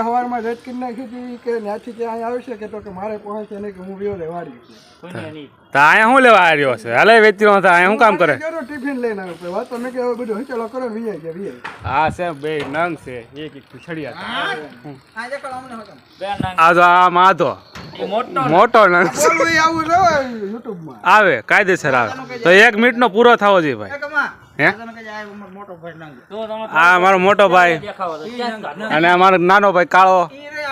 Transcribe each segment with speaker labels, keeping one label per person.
Speaker 1: સવારમાં રેત કરી નાખી હતી કે ત્યાંથી ત્યાં આવશે કે તો કે મારે પહોંચે નહીં કે હું વ્યો રે વાડી
Speaker 2: તો અહીંયા શું લેવા આવ્યો છે હાલે વેચી હતા અહીંયા શું કામ કરે
Speaker 1: ટિફિન લઈને આવ્યો વાત તમે કે બધું હંચેલો કરો વીઆઈ ગયા વીઆઈ
Speaker 2: હા છે બે નંગ છે એક ખીચડિયા આ તો આ માધો મોટો નંગ
Speaker 1: આવું છે યુટ્યુબમાં
Speaker 2: આવે કાયદેસર આવે તો 1 મિનિટનો પૂરો થવો જોઈએ ભાઈ હે આ મારો મોટો ભાઈ અને આ મારો નાનો ભાઈ કાળો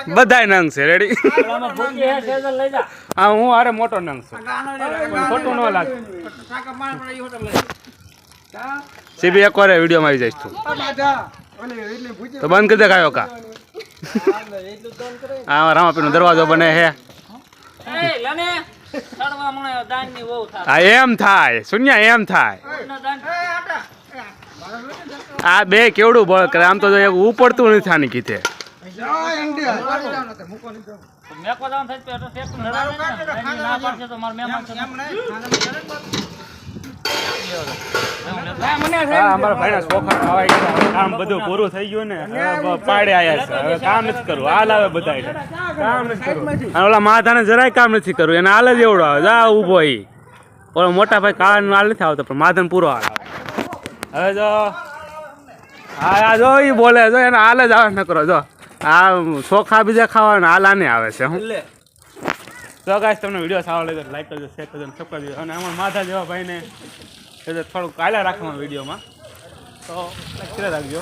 Speaker 2: બધાય નંગ છે રેડી હા હું અરે મોટો નંગ છું ખોટું ન લાગે સીબી એક વાર વિડીયોમાં આવી જઈશ તું તો બંધ કરી દે કાયો કા હા રામાપીનો દરવાજો બને હે હા એમ થાય શૂન્ય એમ થાય આ બે કેવડું બળ કરે આમ તો ઉપડતું નથી આની કીધે અમારા ભાઈના ચોખા ખવાઈ ગયા કામ બધું પૂરું થઈ ગયું ને પાડે આયા છે હવે કામ નથી કરવું હાલ આવે બધા કામ નથી કરવું ઓલા માથાને જરાય કામ નથી કરવું એને હાલ જ એવડો આવે જા ઊભો ઈ ઓલો મોટા ભાઈ કાળાનો હાલ નથી આવતો પણ માથાને પૂરો હાલ આવે હવે જો હા જો ઈ બોલે જો એને હાલ જ આવે ન કરો જો આ ચોખા બીજા ખાવાના હાલ આને આવે છે હું તો ગાઈસ તમને વિડીયો સારો લાગે તો લાઈક કરજો શેર કરજો અને સબસ્ક્રાઇબ કરજો અને અમારા માથા જેવા ભાઈને થોડુંક કાલા રાખવાનું વિડીયોમાં તો લાઈક રાખજો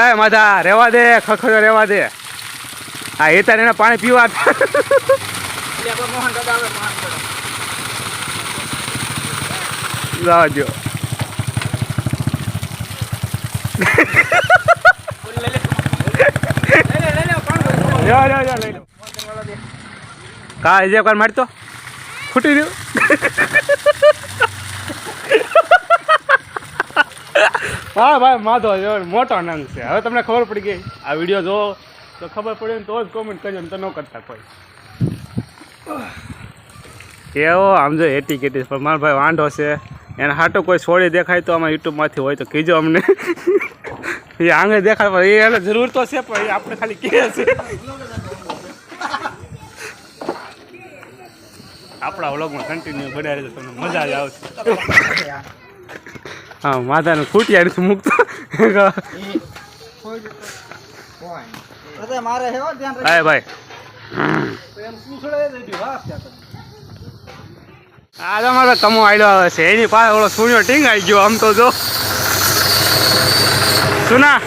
Speaker 2: એ માથા રેવા દે ખખડો રેવા દે હા એ તારે એને પાણી પીવા લાવજો કા જે કોણ મારતો ફૂટી રહ્યું હા ભાઈ માધો મોટો નંગ છે હવે તમને ખબર પડી ગઈ આ વિડીયો જો તો ખબર પડી તો જ કોમેન્ટ કરજો ને તો ન કરતા કોઈ કેવો આમ જો એટી કેટી પણ મારો ભાઈ વાંઢો છે એને હાટો કોઈ છોડી દેખાય તો આમાં યુટ્યુબમાંથી હોય તો કીજો અમને એ આંગે દેખાય પણ એને જરૂર તો છે પણ એ આપણે ખાલી કહે છે આપણા વ્લોગમાં કન્ટિન્યુ બનાવી રહેજો તમને મજા જ આવશે હા માથાને ખૂટ્યા નથી મૂકતો હા ભાઈ આ તમારે કમો આડ્યો આવે છે એની પાસે ઓલો સૂર્યો ટીંગાઈ ગયો આમ તો જો સુના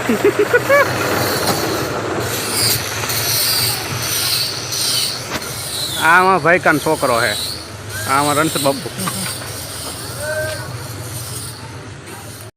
Speaker 2: આમાં ભાઈ કાન છોકરો હે આમાં રણછોડ બાપુ